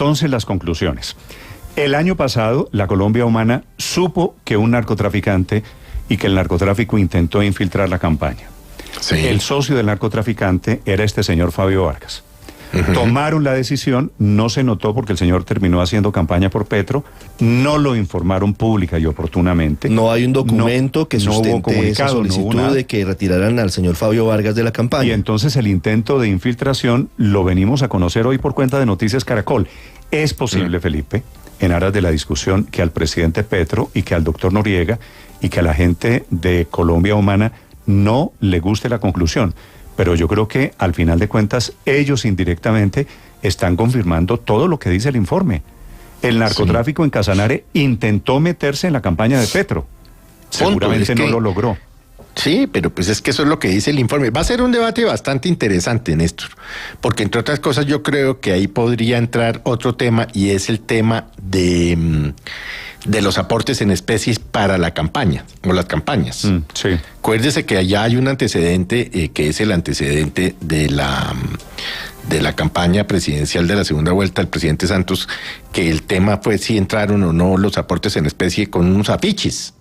Entonces, las conclusiones. El año pasado, la Colombia Humana supo que un narcotraficante y que el narcotráfico intentó infiltrar la campaña. Sí. El socio del narcotraficante era este señor Fabio Vargas. Tomaron la decisión, no se notó porque el señor terminó haciendo campaña por Petro, no lo informaron pública y oportunamente. No hay un documento que sustente esa solicitud de que retiraran al señor Fabio Vargas de la campaña. Y entonces el intento de infiltración lo venimos a conocer hoy por cuenta de Noticias Caracol. Es posible, Felipe, en aras de la discusión, que al presidente Petro y que al doctor Noriega y que a la gente de Colombia Humana no le guste la conclusión. Pero yo creo que al final de cuentas ellos indirectamente están confirmando todo lo que dice el informe. El narcotráfico en Casanare intentó meterse en la campaña de Petro. Seguramente no lo logró. Sí, pero pues es que eso es lo que dice el informe. Va a ser un debate bastante interesante, Néstor, porque entre otras cosas yo creo que ahí podría entrar otro tema y es el tema de los aportes en especies para la campaña o las campañas. Sí. Acuérdese que allá hay un antecedente que es el antecedente de la campaña presidencial de la segunda vuelta del presidente Santos, que el tema fue si entraron o no los aportes en especie con unos afiches.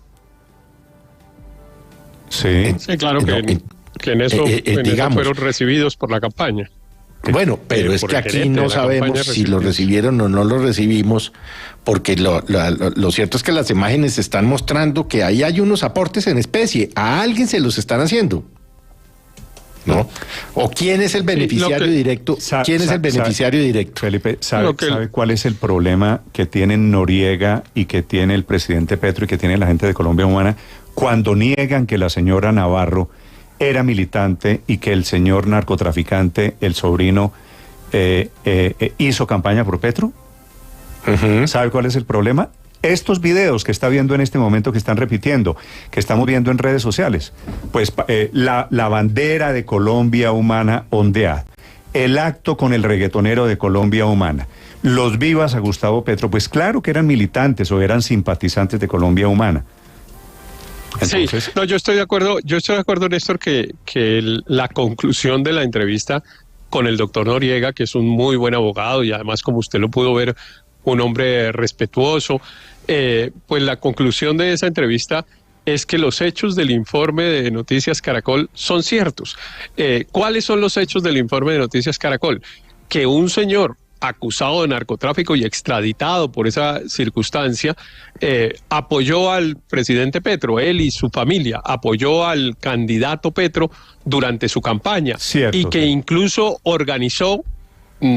Sí, claro que en eso fueron recibidos por la campaña. Bueno, pero es que aquí no sabemos si lo recibieron o no lo recibimos, porque lo cierto es que las imágenes están mostrando que ahí hay unos aportes en especie, a alguien se los están haciendo, ¿no? ¿O quién es el beneficiario directo? ¿Quién es el beneficiario directo? Felipe, ¿sabe cuál es el problema que tienen Noriega y que tiene el presidente Petro y que tiene la gente de Colombia Humana cuando niegan que la señora Navarro era militante y que el señor narcotraficante, el sobrino, hizo campaña por Petro? ¿Sabe cuál es el problema? Estos videos que está viendo en este momento, que están repitiendo, que estamos viendo en redes sociales, pues la bandera de Colombia Humana ondeada, el acto con el reggaetonero de Colombia Humana, los vivas a Gustavo Petro, pues claro que eran militantes o eran simpatizantes de Colombia Humana. Entonces, sí, no, yo estoy de acuerdo, Néstor, que la conclusión de la entrevista con el doctor Noriega, que es un muy buen abogado y además, como usted lo pudo ver, un hombre respetuoso, pues la conclusión de esa entrevista es que los hechos del informe de Noticias Caracol son ciertos. ¿Cuáles son los hechos del informe de Noticias Caracol? Que un señor acusado de narcotráfico y extraditado por esa circunstancia, apoyó al presidente Petro, él y su familia, apoyó al candidato Petro durante su campaña. Cierto, y que incluso organizó,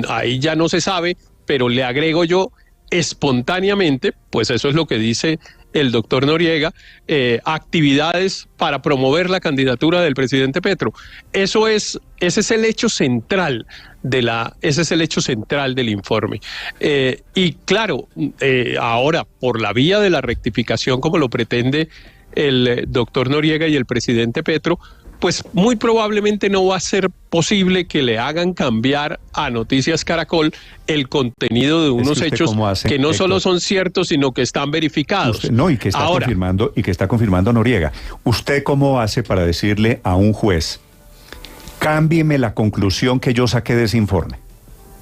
ahí ya no se sabe, pero le agrego yo, espontáneamente, pues eso es lo que dice el doctor Noriega, actividades para promover la candidatura del presidente Petro. Ese es el hecho central del informe. Y claro, ahora, por la vía de la rectificación, como lo pretende el doctor Noriega y el presidente Petro, pues muy probablemente no va a ser posible que le hagan cambiar a Noticias Caracol el contenido de unos hechos que no solo son ciertos, sino que están verificados. Y que está confirmando Noriega. ¿Usted cómo hace para decirle a un juez, cámbieme la conclusión que yo saqué de ese informe?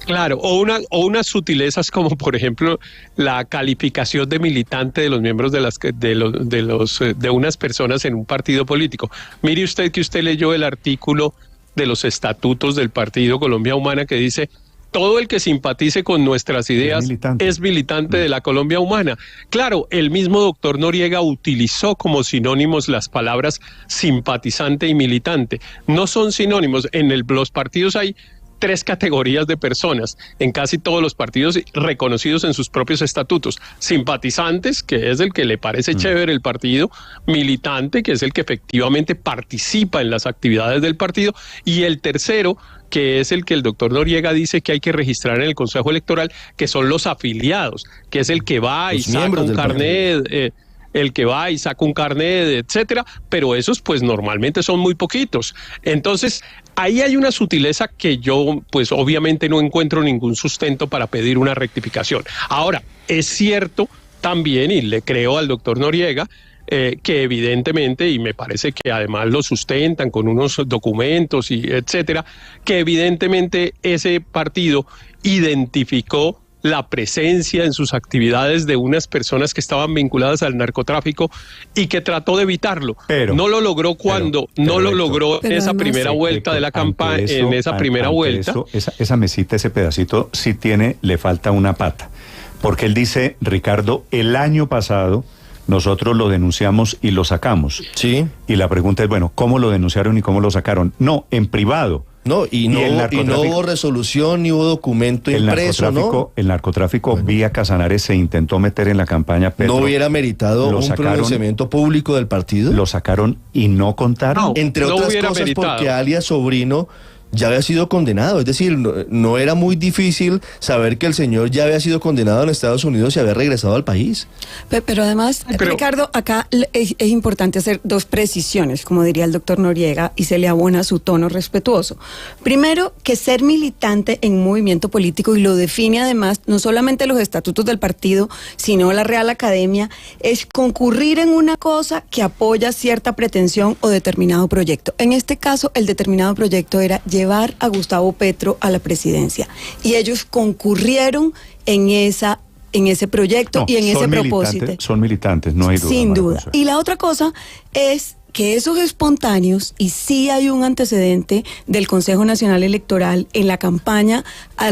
Claro, o unas sutilezas como, por ejemplo, la calificación de militante de los miembros de unas personas en un partido político. Mire usted que usted leyó el artículo de los estatutos del Partido Colombia Humana que dice: todo el que simpatice con nuestras ideas es militante de la Colombia Humana. Claro, el mismo doctor Noriega utilizó como sinónimos las palabras simpatizante y militante. No son sinónimos. En los partidos hay 3 categorías de personas en casi todos los partidos reconocidos en sus propios estatutos: simpatizantes, que es el que le parece chévere el partido; militante, que es el que efectivamente participa en las actividades del partido; y el tercero, que es el que el doctor Noriega dice que hay que registrar en el Consejo Electoral, que son los afiliados, que es el que va y saca un carnet, el que va y saca un carnet, etcétera, pero esos pues normalmente son muy poquitos. Entonces, ahí hay una sutileza que yo pues obviamente no encuentro ningún sustento para pedir una rectificación. Ahora, es cierto también, y le creo al doctor Noriega, que evidentemente, y me parece que además lo sustentan con unos documentos y etcétera, que evidentemente ese partido identificó la presencia en sus actividades de unas personas que estaban vinculadas al narcotráfico y que trató de evitarlo. Pero no lo logró en esa primera vuelta de la campaña, en esa primera vuelta. Esa mesita, ese pedacito, sí le falta una pata. Porque él dice, Ricardo, el año pasado nosotros lo denunciamos y lo sacamos. Sí. Y la pregunta es, bueno, ¿cómo lo denunciaron y cómo lo sacaron? No, en privado. No, y no hubo resolución ni hubo documento impreso, ¿no? El narcotráfico vía Casanares se intentó meter en la campaña Petro. ¿No hubiera meritado un pronunciamiento público del partido? Lo sacaron y no contaron. No, entre otras cosas porque alias Sobrino ya había sido condenado, es decir, no era muy difícil saber que el señor ya había sido condenado en Estados Unidos y había regresado al país. Pero además, Ricardo, acá es importante hacer dos precisiones, como diría el doctor Noriega, y se le abona su tono respetuoso. Primero, que ser militante en un movimiento político, y lo define además no solamente los estatutos del partido, sino la Real Academia, es concurrir en una cosa que apoya cierta pretensión o determinado proyecto. En este caso, el determinado proyecto era llevar a Gustavo Petro a la presidencia. Y ellos concurrieron en ese proyecto y en ese propósito. Son militantes, no hay duda. Sin duda. Y la otra cosa es que esos espontáneos, y sí hay un antecedente del Consejo Nacional Electoral en la campaña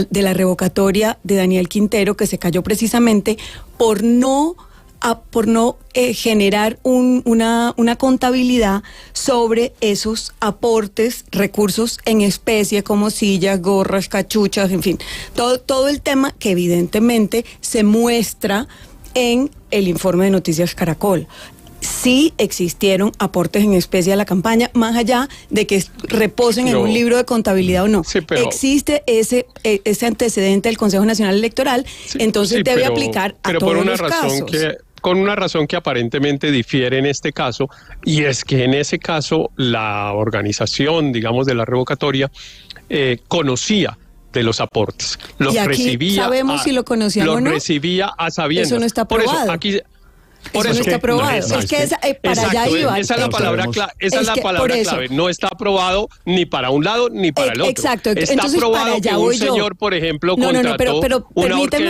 de la revocatoria de Daniel Quintero, que se cayó precisamente por no generar una contabilidad sobre esos aportes, recursos en especie como sillas, gorras, cachuchas, en fin, todo el tema que evidentemente se muestra en el informe de Noticias Caracol. Sí existieron aportes en especie a la campaña, más allá de que reposen en un libro de contabilidad o no. Sí, existe ese antecedente del Consejo Nacional Electoral, entonces debe aplicar a todos los casos. Con una razón que aparentemente difiere en este caso, y es que en ese caso la organización, digamos, de la revocatoria conocía de los aportes. Los y aquí recibía. Sabemos si lo conocían o no. Los recibía a sabiendas. Eso no está probado. Por eso aquí. Por eso no está probado. Es que para allá iba. Esa es la palabra clave. No está aprobado ni para un lado ni para el otro. Exacto. Está entonces, probado que un señor, por ejemplo, contrató una orquesta que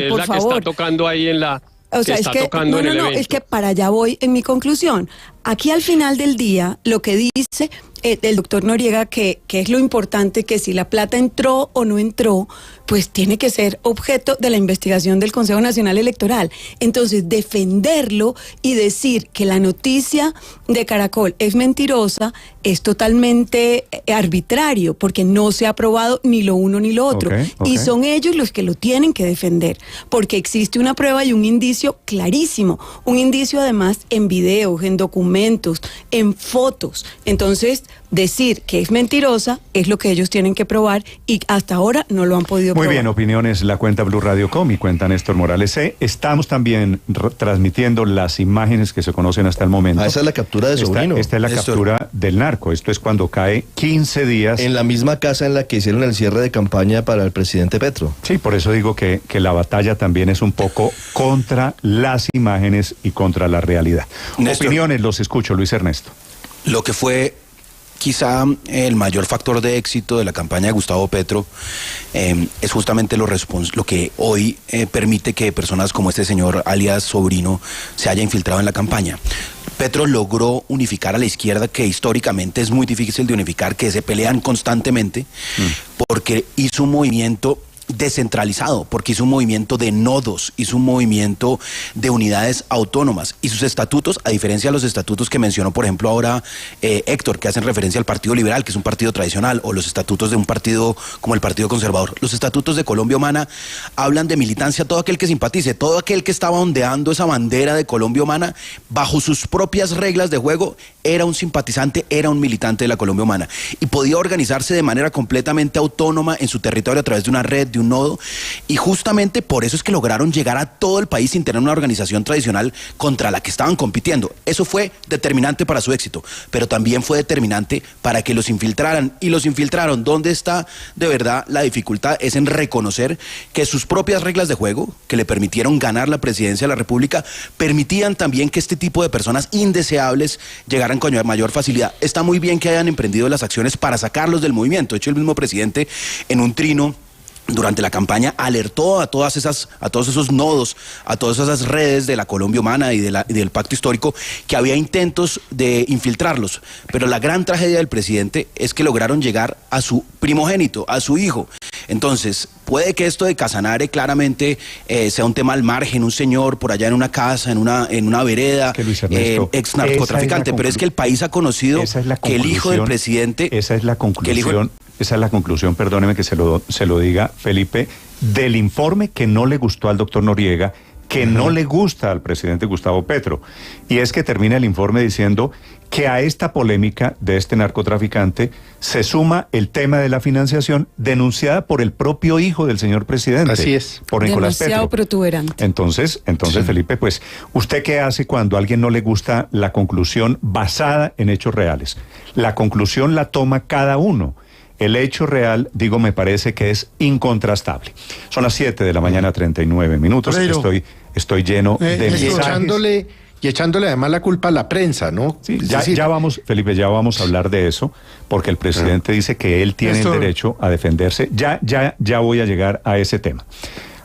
es la que está tocando ahí en la. O sea, es que para allá voy en mi conclusión. Aquí al final del día, lo que dice el doctor Noriega, que es lo importante, que si la plata entró o no entró, pues tiene que ser objeto de la investigación del Consejo Nacional Electoral. Entonces, defenderlo y decir que la noticia de Caracol es mentirosa es totalmente arbitrario, porque no se ha probado ni lo uno ni lo otro. Okay. Y son ellos los que lo tienen que defender, porque existe una prueba y un indicio clarísimo, un indicio además en videos, en documentos, en fotos. Entonces, decir que es mentirosa es lo que ellos tienen que probar y hasta ahora no lo han podido probar. Muy bien, opiniones, la cuenta Blue Radio Com y cuenta Néstor Morales C. Estamos también transmitiendo las imágenes que se conocen hasta el momento. Esa es la captura de Sobrino. Esta es la captura del narco. Esto es cuando cae 15 días. En la misma casa en la que hicieron el cierre de campaña para el presidente Petro. Sí, por eso digo que la batalla también es un poco contra las imágenes y contra la realidad. Néstor, opiniones, los escucho, Luis Ernesto. Lo que fue quizá el mayor factor de éxito de la campaña de Gustavo Petro es justamente lo que hoy permite que personas como este señor alias Sobrino se haya infiltrado en la campaña. Petro logró unificar a la izquierda, que históricamente es muy difícil de unificar, que se pelean constantemente, porque hizo un movimiento descentralizado, porque hizo un movimiento de nodos, hizo un movimiento de unidades autónomas, y sus estatutos, a diferencia de los estatutos que mencionó por ejemplo ahora Héctor, que hacen referencia al Partido Liberal, que es un partido tradicional, o los estatutos de un partido como el Partido Conservador, los estatutos de Colombia Humana hablan de militancia, todo aquel que simpatice, todo aquel que estaba ondeando esa bandera de Colombia Humana, bajo sus propias reglas de juego, era un simpatizante, era un militante de la Colombia Humana, y podía organizarse de manera completamente autónoma en su territorio a través de una red, de un nodo, y justamente por eso es que lograron llegar a todo el país sin tener una organización tradicional contra la que estaban compitiendo. Eso fue determinante para su éxito, pero también fue determinante para que los infiltraran, y los infiltraron. ¿Dónde está de verdad la dificultad? Es en reconocer que sus propias reglas de juego, que le permitieron ganar la presidencia de la República, permitían también que este tipo de personas indeseables llegaran con mayor facilidad. Está muy bien que hayan emprendido las acciones para sacarlos del movimiento. De hecho, el mismo presidente, en un trino durante la campaña alertó a todos esos nodos, a todas esas redes de la Colombia Humana y del Pacto Histórico, que había intentos de infiltrarlos. Pero la gran tragedia del presidente es que lograron llegar a su primogénito, a su hijo. Entonces, puede que esto de Casanare claramente sea un tema al margen, un señor por allá en una casa, en una vereda, ex narcotraficante, pero es que el país ha conocido que el hijo del presidente... Esa es la conclusión, perdóneme que se lo diga, Felipe, del informe que no le gustó al doctor Noriega, que no le gusta al presidente Gustavo Petro. Y es que termina el informe diciendo que a esta polémica de este narcotraficante se suma el tema de la financiación denunciada por el propio hijo del señor presidente. Así es. Por Nicolás demasiado Petro. protuberante. Entonces, sí. Felipe, pues, ¿usted qué hace cuando a alguien no le gusta la conclusión basada en hechos reales? La conclusión la toma cada uno. El hecho real, me parece que es incontrastable. Son las 7 de la mañana, 39 minutos. Estoy lleno de mensajes. Y echándole además la culpa a la prensa, ¿no? Sí, ya vamos, Felipe, ya vamos a hablar de eso, porque el presidente dice que él tiene el derecho a defenderse. Ya voy a llegar a ese tema.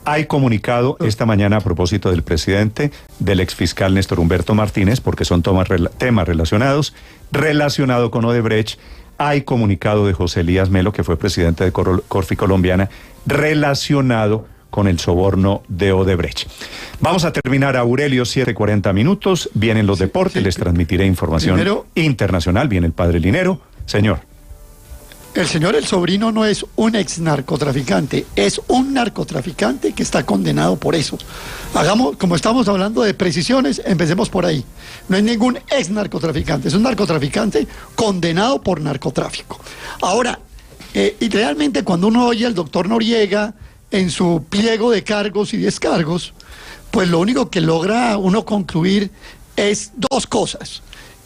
Hay comunicado esta mañana a propósito del presidente, del exfiscal Néstor Humberto Martínez, porque son temas relacionado con Odebrecht. Hay comunicado de José Elías Melo, que fue presidente de Corfi Colombiana, relacionado con el soborno de Odebrecht. Vamos a terminar, Aurelio, 7:40 minutos. Vienen los deportes, les transmitiré información internacional. Viene el padre Linero. Señor. El sobrino no es un ex narcotraficante, es un narcotraficante que está condenado por eso. Como estamos hablando de precisiones, empecemos por ahí. No es ningún ex narcotraficante, es un narcotraficante condenado por narcotráfico. Ahora, y realmente cuando uno oye al doctor Noriega en su pliego de cargos y descargos, pues lo único que logra uno concluir es dos cosas: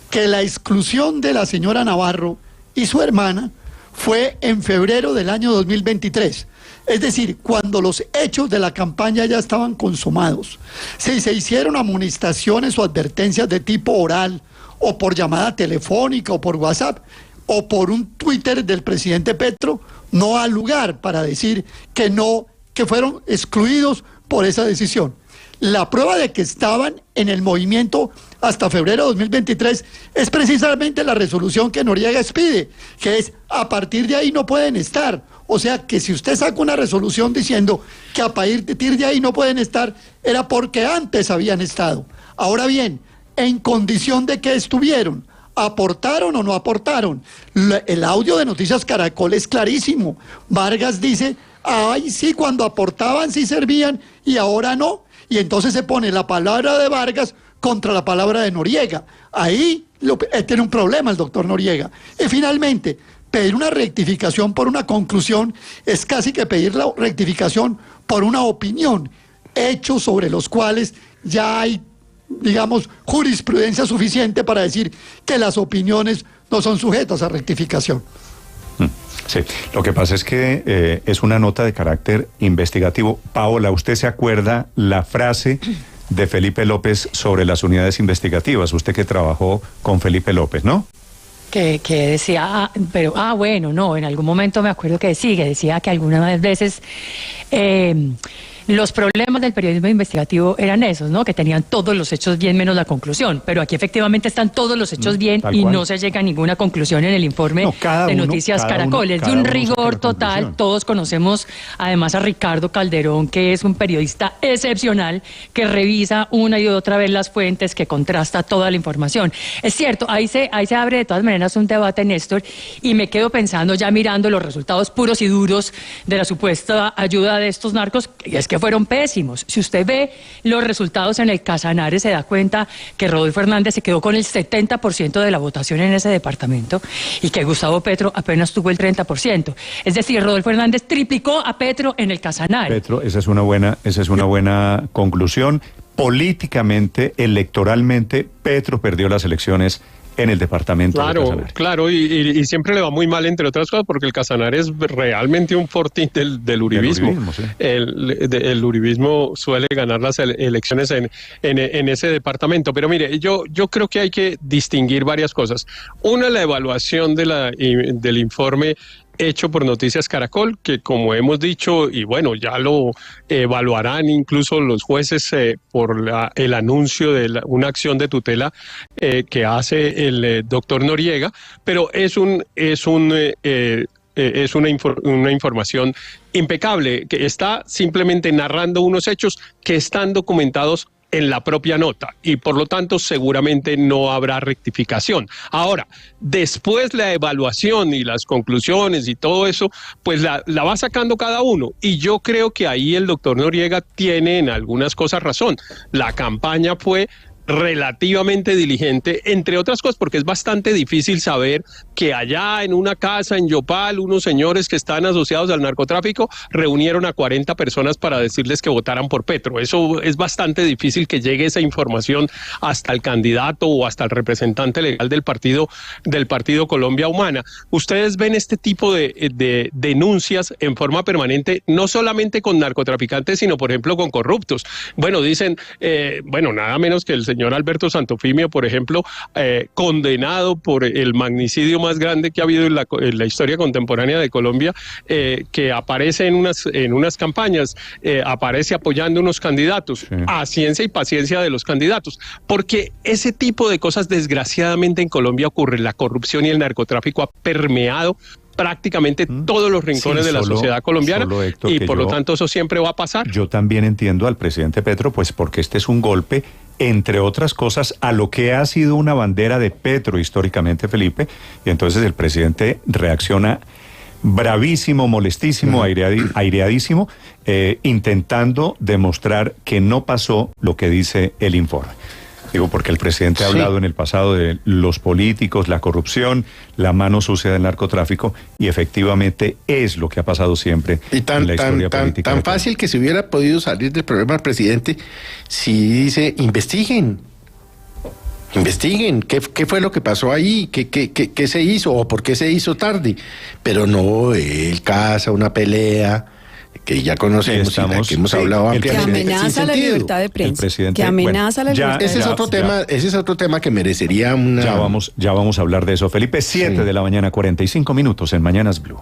que la exclusión de la señora Navarro y su hermana fue en febrero del año 2023, es decir, cuando los hechos de la campaña ya estaban consumados. Si se hicieron amonestaciones o advertencias de tipo oral, o por llamada telefónica, o por WhatsApp, o por un Twitter del presidente Petro, no hay lugar para decir que fueron excluidos por esa decisión. La prueba de que estaban en el movimiento hasta febrero de 2023 es precisamente la resolución que Noriega expide, que es: a partir de ahí no pueden estar. O sea que si usted saca una resolución diciendo que a partir de ahí no pueden estar, era porque antes habían estado. Ahora bien, en condición de que estuvieron, ¿aportaron o no aportaron? El audio de Noticias Caracol es clarísimo. Vargas dice: ay, sí, cuando aportaban sí servían y ahora no. Y entonces se pone la palabra de Vargas contra la palabra de Noriega. Ahí tiene un problema el doctor Noriega. Y finalmente, pedir una rectificación por una conclusión es casi que pedir la rectificación por una opinión, hechos sobre los cuales ya hay, jurisprudencia suficiente para decir que las opiniones no son sujetas a rectificación. Sí, lo que pasa es que es una nota de carácter investigativo. Paola, ¿usted se acuerda la frase de Felipe López sobre las unidades investigativas? Usted que trabajó con Felipe López, ¿no? Que decía, bueno, no, en algún momento me acuerdo que decía que algunas veces los problemas del periodismo investigativo eran esos, ¿no? Que tenían todos los hechos bien menos la conclusión, pero aquí efectivamente están todos los hechos bien y no se llega a ninguna conclusión en el informe de Noticias Caracol. Es de un rigor total. Todos conocemos además a Ricardo Calderón, que es un periodista excepcional, que revisa una y otra vez las fuentes, que contrasta toda la información. Es cierto, ahí se abre de todas maneras un debate, Néstor, y me quedo pensando, ya mirando los resultados puros y duros de la supuesta ayuda de estos narcos, es que fueron pésimos. Si usted ve los resultados en el Casanare, se da cuenta que Rodolfo Hernández se quedó con el 70% de la votación en ese departamento y que Gustavo Petro apenas tuvo el 30%. Es decir, Rodolfo Hernández triplicó a Petro en el Casanare. Esa es una buena conclusión. Políticamente, electoralmente, Petro perdió las elecciones en el departamento de Casanare. Claro, y siempre le va muy mal, entre otras cosas, porque el Casanare es realmente un fortín del uribismo. Sí. El uribismo suele ganar las elecciones en ese departamento. Pero mire, yo creo que hay que distinguir varias cosas. Una, la evaluación del informe hecho por Noticias Caracol, que como hemos dicho, y bueno, ya lo evaluarán incluso los jueces por el anuncio de una acción de tutela que hace el doctor Noriega, pero es una información impecable, que está simplemente narrando unos hechos que están documentados en la propia nota y por lo tanto seguramente no habrá rectificación. Ahora, después la evaluación y las conclusiones y todo eso, pues la va sacando cada uno, y yo creo que ahí el doctor Noriega tiene en algunas cosas razón. La campaña fue relativamente diligente, entre otras cosas porque es bastante difícil saber que allá en una casa en Yopal unos señores que están asociados al narcotráfico reunieron a 40 personas para decirles que votaran por Petro. Eso es bastante difícil que llegue esa información hasta el candidato o hasta el representante legal del partido Colombia Humana. Ustedes ven este tipo de denuncias en forma permanente, no solamente con narcotraficantes, sino por ejemplo con corruptos. Bueno, dicen, nada menos que el señor Alberto Santofimio, por ejemplo, condenado por el magnicidio más grande que ha habido en la historia contemporánea de Colombia, que aparece en unas campañas, aparece apoyando unos candidatos, sí, a ciencia y paciencia de los candidatos, porque ese tipo de cosas desgraciadamente en Colombia ocurre. La corrupción y el narcotráfico ha permeado prácticamente todos los rincones de la sociedad colombiana, Héctor, y por lo tanto eso siempre va a pasar. Yo también entiendo al presidente Petro, pues porque este es un golpe, entre otras cosas, a lo que ha sido una bandera de Petro históricamente, Felipe, y entonces el presidente reacciona bravísimo, molestísimo, aireadísimo, intentando demostrar que no pasó lo que dice el informe. Digo, porque el presidente ha hablado en el pasado de los políticos, la corrupción, la mano sucia del narcotráfico, y efectivamente es lo que ha pasado siempre en la historia política. Tan fácil que se hubiera podido salir del problema al presidente si dice, investiguen, qué fue lo que pasó ahí, qué se hizo o por qué se hizo tarde. Pero no, él caza una pelea que ya conocemos, que hemos hablado ampliamente. Que amenaza la libertad de prensa. Que amenaza la libertad de prensa. Ese es otro tema que merecería una... Ya vamos a hablar de eso, Felipe. 7 de la mañana, 45 minutos en Mañanas Blue.